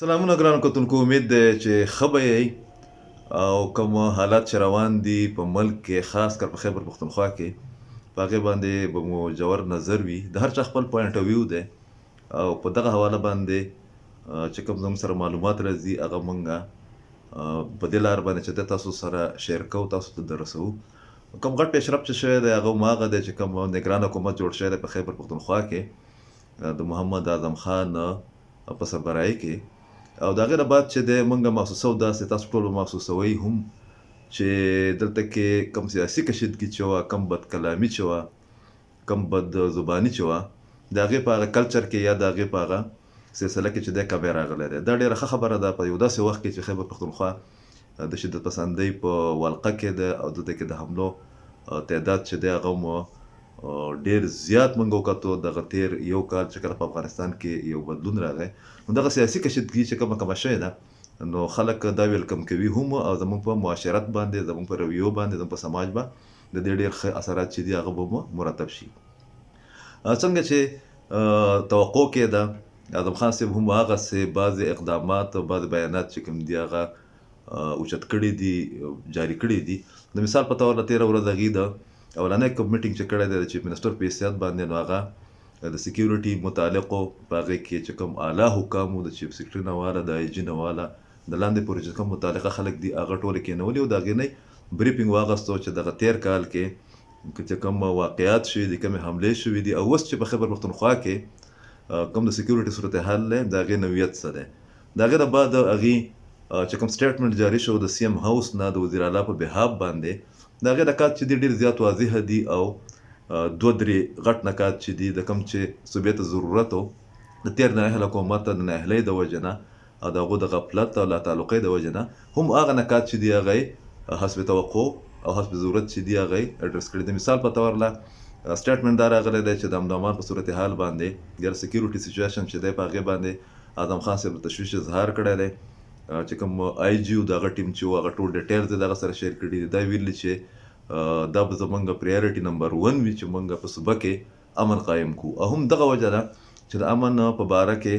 سلامونه ګرانو کتونکو، امید دی چې ښه به یئ او کوم حالات چې روان دي په ملک کې، خاص کر په خیبر پښتونخوا کې، په هغې باندې به مو ژور نظر وي. د هر چا خپل پوینټ آف ویو دی او په دغه حواله باندې چې کوم زموږ سره معلومات راځي هغه مونږ په دې لار باندې چې د تاسو سره شیر کوو، تاسو ته دررسوو. کوم غټ پیشرفت چې شوی دی هغه هماغه دی چې کوم نګران حکومت جوړ شوی دی په خیبر پښتونخوا کې د محمد اعظم خان په سربراهۍ کې. او د هغې نه بعد چې دی مونږ محسوسوو، داسې تاسو ټول به محسوسوئ هم چې دلته کې کم سیاسي کشیدګي چې وه، کم بد کلامي چې وه، کم بد زباني چې وه، د هغې په هغه کلچر کې یا د هغې په هغه سلسله کې چې دی کمی راغلی دی. دا ډېره ښه خبره ده په یو داسې وخت کې چې خیبر پښتونخوا د شدت پسندۍ په ولقه کې ده او دلته کې د حملو تعداد چې دی هغه مو ډېر زیات مونږ وکتو. دغه تیر یو کال چې کله په افغانستان کې یو بدلون راغی، نو دغه سیاسي کشیدګي چې کومه شوې ده، نو خلک دا ویلکم کوي هم او زموږ په معاشرت باندې، زموږ په رویو باندې، زموږ په سماج به د دې ډېر ښه اثرات چې دي هغه به مو مرتب شي. څنګه چې توقع کېده، اعظم خان صاحب هم هغسې بعضې اقدامات او بعضې بیانات چې کوم دي هغه اوچت کړي دي، جاري کړي دي. د مثال په طور تېره ورځ هغې د اولنی کوم میټینګ چې کړی دی د چیف منسټر په حیثیت باندې، نو هغه د سکیورټي متعلقو په هغې کې چې کوم اعلی حکامو، د چیف سیکرټري نه واله، د آی جي نه واله، د لاندې پورې چې کوم متعلقه خلک دي هغه ټول یې کېنولي او د هغې نه بریفینګ واخیستو چې دغه تېر کال کې چې کوم واقعات شوي دي، کومې حملې شوي دي او اوس چې په خیبر پښتونخوا کې کوم د سکیورټي صورتحال دی، د هغې نوعیت څه دی. د هغې نه بعد هغې چې کوم سټیټمنټ جاري شو د سی ایم هاوس نه د وزیر اعلی په بهاف باندې، د هغې نکات چې دي ډېر زیات واضحه دي او دوه درې غټ نکات چې دي د کوم چې صوبې ته ضرورت و د تېر نااهل حکومت د نااهلۍ د وجې نه او د هغو د غفلت او لاتعلقۍ د وجې نه، هم هغه نکات چې دي هغه یې حسب توقع او حسب ضرورت چې دي هغه یې اډرس کړي. د مثال په طور سټیټمنټ دا راغلی دی چې د امن په صورتحال باندې یا سکیورټي سچویشن چې دی په هغې باندې اعظم خان صاحب د تشویش اظهار کړی دی. چې کوم آی جي او د هغه ټیم چې و هغه ټول ډیټیلز یې دغه سره شیر کړي دي. دا ویلي چې دا به زمونږ پریارټي نمبر 1 وي چې مونږ په صوبه کې امن قایم کړو. او هم دغه وجه ده چې د امن په باره کې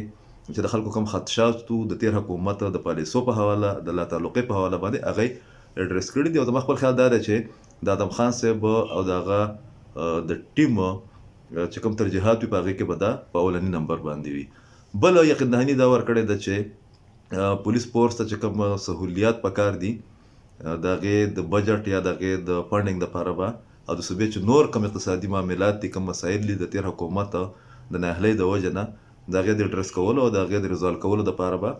چې د خلکو کوم خدشات و د تېر حکومت د پالیسو په حواله، د لاتعلقۍ په حواله باندې هغه یې اډرس کړي دي. او زما خپل خیال دا دی چې د اعظم خان صاحب او د هغه د ټیم چې کوم ترجیحات وي په هغې کې به دا په اولني نمبر باندې وي. بل یقین دهاني دا ورکړې ده چې پولیس فورس ته چې کوم سهولیات پکار دي د هغې د بجټ یا د هغې د فنډینګ دپاره به او د صوبې چې نور کوم اقتصادي معاملات دي، کوم مسایل دي د تېر حکومت د نااهلۍ د وجې نه، د هغې د اډرس کولو او د هغې د ریزالو کولو دپاره به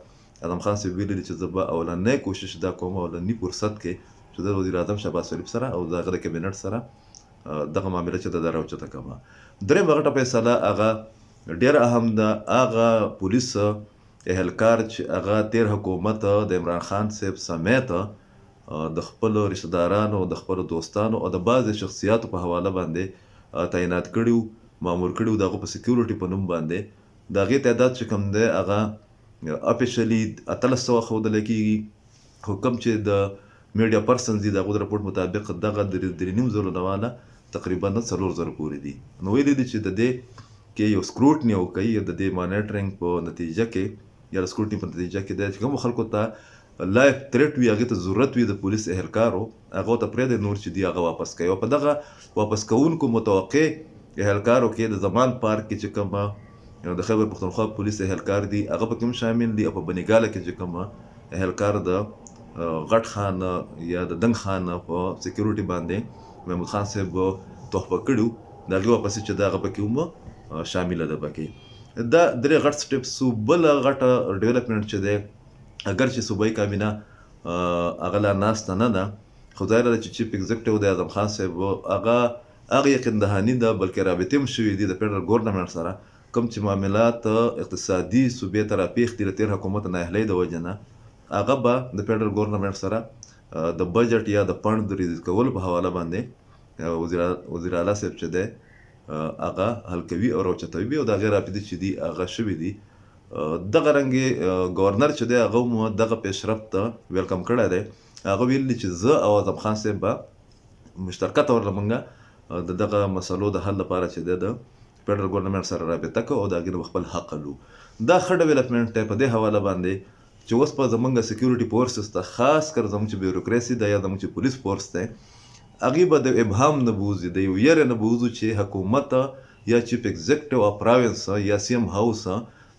اعظم خان صاحب ویلي دي چې زه به اولنی کوشش دا کوم اولني فرصت کې چې د وزیر اعظم شهباز شریف سره او د هغه د کابینټ سره دغه معامله چې ده دا راوچته کړمه. درېیمه غټه فیصله هغه ډېره اهم ده، هغه پولیس اهلکار چې هغه تېر حکومت د عمران خان صاحب سمیت د خپلو رشته دارانو، د خپلو دوستانو او د بعضې شخصیاتو په حواله باندې تعینات کړي وو، مامور کړي وو د هغو په سکیورټي په نوم باندې. د هغې تعداد چې کوم دی هغه اپیشلي 1800 ښودلی کېږي، خو کوم چې د میډیا پرسنز دي د هغو د رپورټ مطابق دغه 3.5 نه واله تقریبا 4,000 پورې دي. نو ویلي دي چې د دې کې یو سکروټني وکړي، د دې مانیټرنګ په نتیجه کې یا د سکروټني په نتیجه کې دی چې کومو خلکو ته لایف تھریټ وي، هغې ته ضرورت وي د پولیس اهلکارو، هغو ته پرېږدئ نور چې دي هغه واپس کوي. او په دغه واپس کوونکو متوقع اهلکارو کې د زمان پارک کې چې کومه د خیبر پښتونخوا پولیس اهلکار دي هغه پکې هم شامل دي. او په بنیګاله کې چې کومه اهلکار د غټ خان یا د دنګ خان په سکیورټي باندې محمود خان صاحب تحفه کړي وو، د هغې واپسي چې ده هغه پکې هم شامله ده. پکې دا درې غټ سټیپس وو. بله غټه ډیولپمنټ چې دی، اگر چې صوبایي کابینه هغه لا ناسته نه ده، خو ظاهره ده چې چیف ایگزیکټیو د اعظم خان صاحب هغه یقین دهاني ده، بلکې رابطې هم شوي دي د فیډرل ګورنمنټ سره. کوم چې معاملات اقتصادي صوبې ته راپېښ دي د تېر حکومت نااهلۍ د وجې نه، هغه به د فیډرل ګورنمنټ سره د بجټ یا د فنډ د ریلیز کولو په حواله باندې وزیر اعلی صاحب چې دی هغه حل کوي او راوچتوي او د هغې رابطې چې دي هغه شوي دي. دغه رنګې ګورنر چې دی هغه هم دغه پیشرفت ته ویلکم کړی دی. هغه ویلي چې زه او اعظم خان صاحب به مشترکه طور له مونږه د دغه مسلو د حل لپاره چې دی د فیډرل ګورنمنټ سره رابطه کوو او د هغې نه به خپل حق الو. دا ښه ډیولپمنټ دی په دې حواله باندې چې اوس په زمونږ سکیورټي فورسز ته خاص کر زموږ چې بیوروکراسي ده یا زموږ چې پولیس فورس دی هغې به د ابهام نه بوځي د یو یېرې نه بوځو چې حکومت یا چیف ایگزیکټیو اف پراوینس یا سی ایم هاوس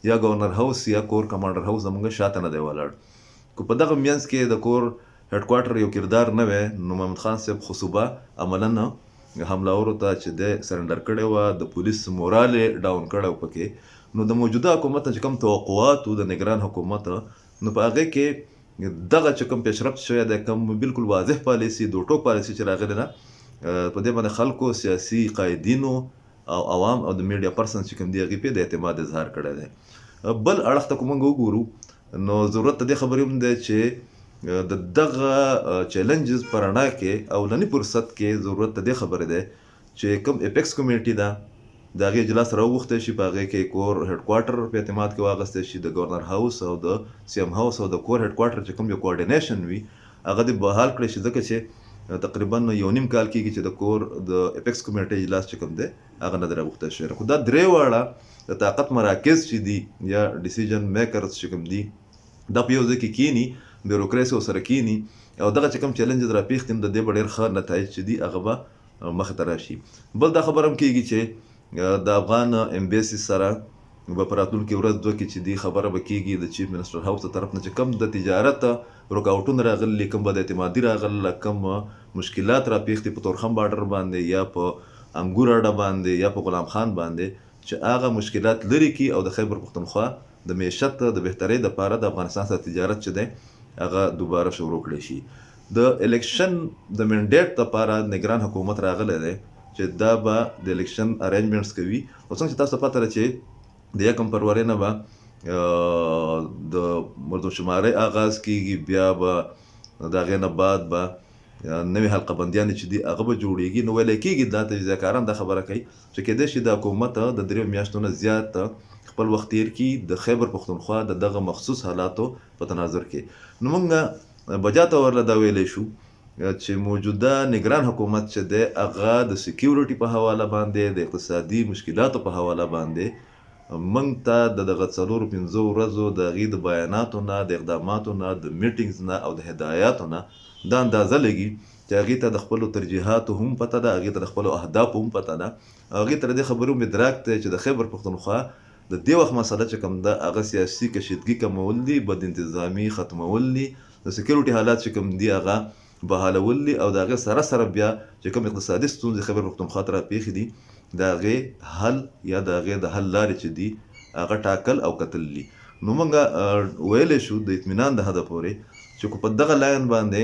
یا گورنر هاوس یا کور کمانډر هاوس زموږ شاته نه دی ولاړ. که په دغه منځ کې د کور هیډ کوارټر یو کردار نه وی نو محمد خان صاحب خو صوبه عملا حملاورو ته چې د سرنډر کړی وه د پولیس مورال یې ډاون کړی و پکې. نو د موجوده حکومت نه چې کوم توقعات و د نگران حکومت نو په هغې کې دغه چې کوم پیشرفت شوی دی کوم بالکل واضح پالیسي دو ټوک پالیسي چې راغلی ده په دې باندې خلکو سیاسي قایدینو او عوام او د میډیا پرسنز چې کوم دي هغې پې د اعتماد اظهار کړی دی. بل اړخ ته که موږ وګورو نو ضرورت د دې خبرې هم دی چې د دغه چیلنجز په رڼا کې اولني فرصت کې ضرورت د دې خبرې دی چې کوم اپیکس کمیټي ده د هغې اجلاس راوغوښتی شي په هغې کې کور هیډ کوارټر په اعتماد کې واخیستی شي د ګورنر هاوس او د سی ایم هاوس او د کور هیډ کوارټر چې کوم یو کوارډینیشن وي هغه دې بحال کړی شي ځکه چې تقریبا یو نیم کال کېږي چې د کور د اپیکس کمیټۍ اجلاس چې کوم دی هغه نه دی راغوښتی شوی. خو دا درې واړه د طاقت مراکز چې دي یا ډیسیژن میکرز چې کوم دي دا په یو ځای کې کینی بیوروکراسي ورسره کینی او دغه چې کوم چیلنجز راپېښ دي د دې به ډېر ښه نتایج چې دي هغه به مخې ته راشي. بل دا خبره هم کېږي چې د افغان امبیسي سره به په راتلونکې ورځ دوه کې چې دي خبره به کېږي د چیف منسټر هاوس د طرف نه چې کوم د تجارت رکاوټونه راغلي کوم بد اعتمادي راغله کوم مشکلات راپېښ دي په تورخم بارډر باندې یا په انګور اډه باندې یا په غلام خان باندې چې هغه مشکلات لرې کړي او د خیبر پښتونخوا د معیشت د بهترۍ دپاره د افغانستان سره تجارت چې دی هغه دوباره شروع کړی شي. د الیکشن د منډیټ دپاره نگران حکومت راغلی دی چې دا به د الیکشن ارینجمنټس کوي او څنګه چې تاسو ته پته ده چې د 1 فروری نه به د مردمشمارۍ آغاز کېږي بیا به د هغې نه بعد به نوې حلقه بندیانې چې دي هغه به جوړېږي. نو ویلی کېږي دا تجزیهکاران دا خبره کوي چې کېدای شي د حکومت د 3 میاشتو نه زیات خپل وخت تیر کړي د خیبر پښتونخوا د دغه مخصوص حالاتو په تناظر کې. نو موږ بجاته ورله دا ویلی شو چې موجوده نگران حکومت چې دی هغه د سکیورټي په حواله باندې د اقتصادي مشکلاتو په حواله باندې موږ ته د دغه 4-5 ورځو د هغې د بیاناتو نه د اقداماتو نه د میټینګز نه او د هدایاتو نه دا اندازه لګي چې هغې ته د خپلو ترجیحاتو هم پته ده هغې ته د خپلو اهدافو هم پته ده هغې ته د دې خبرو هم ادراک دی چې د خیبر پښتونخوا د دې وخت مسله چې کوم ده هغه سیاسي کشیدګي کمول دي بد انتظامي ختمول دي د سکیورټي حالات چې کوم دي هغه بحالول دي او د هغې سره سره بیا چې کوم اقتصادي ستونزې خیبر پښتونخوا ته راپېښې دي د هغې حل یا د هغې د حل لارې چې دي هغه ټاکل او کتل دي. نو موږ ویلی شو د اطمینان د حده پورې چې په دغه لاین باندې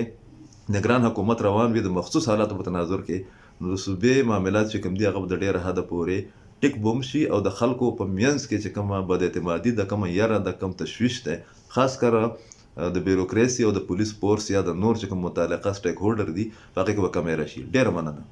نگران حکومت روان وي د مخصوص حالاتو په تناظر کې نو د صوبې معاملات چې کوم دي هغه د ډېره حده پورې ټیک بوم شي او د خلکو په منځ کې چې کومه بد اعتمادي ده کومه یره ده کوم تشویش دی خاص کر د بیوروکراسي او د پولیس فورس یا د نور چې کوم متعلقه سټیک هولډر دي په هغې کې به کمی راشي. ډېره مننه.